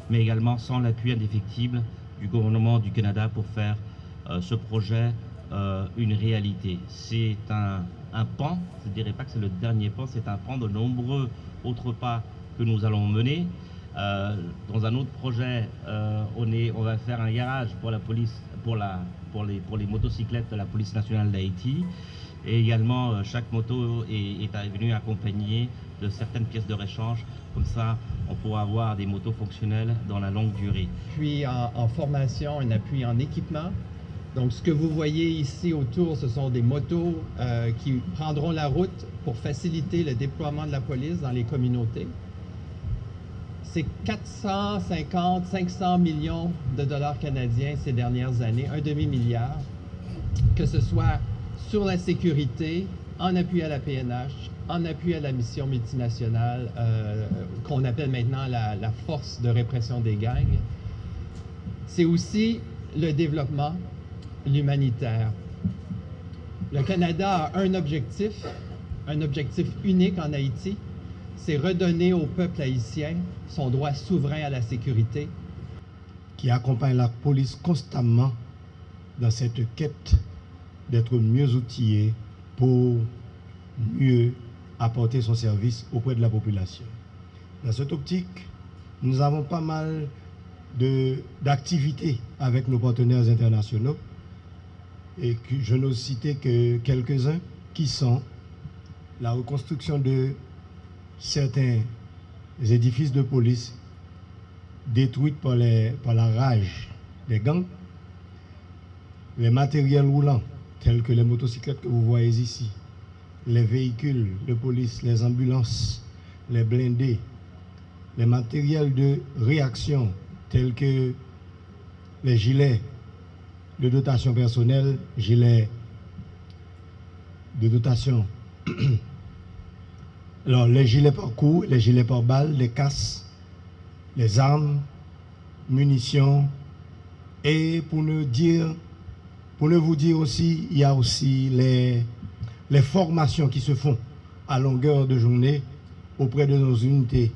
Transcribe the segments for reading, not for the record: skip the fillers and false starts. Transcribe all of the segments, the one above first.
mais également sans l'appui indéfectible du gouvernement du Canada pour faire ce projet une réalité. C'est un pan, je ne dirais pas que c'est le dernier pan, c'est un pan de nombreux autres pas que nous allons mener. Dans un autre projet, on va faire un garage pour la police, pour les motocyclettes de la police nationale d'Haïti. Et également, chaque moto est venue accompagnée de certaines pièces de réchange. Comme ça, on pourra avoir des motos fonctionnelles dans la longue durée. Puis en formation, un appui en équipement. Donc, ce que vous voyez ici autour, ce sont des motos qui prendront la route pour faciliter le déploiement de la police dans les communautés. C'est 450-500 millions de dollars canadiens ces dernières années, un demi-milliard, que ce soit sur la sécurité, en appui à la PNH, en appui à la mission multinationale qu'on appelle maintenant la force de répression des gangs. C'est aussi le développement, l'humanitaire. Le Canada a un objectif unique en Haïti, c'est redonner au peuple haïtien son droit souverain à la sécurité. Qui accompagne la police constamment dans cette quête d'être mieux outillé pour mieux apporter son service auprès de la population. Dans cette optique, nous avons pas mal d'activités avec nos partenaires internationaux et que je n'ose citer que quelques-uns qui sont la reconstruction de certains édifices de police détruits par la rage des gangs, les matériels roulants tels que les motocyclettes que vous voyez ici, les véhicules de police, les ambulances, les blindés, les matériels de réaction tels que les gilets de dotation personnelle, gilets de dotation, alors les gilets par coup, les gilets par balle, les casses, les armes, munitions, et pour ne vous dire aussi, il y a aussi les formations qui se font à longueur de journée auprès de nos unités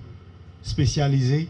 spécialisées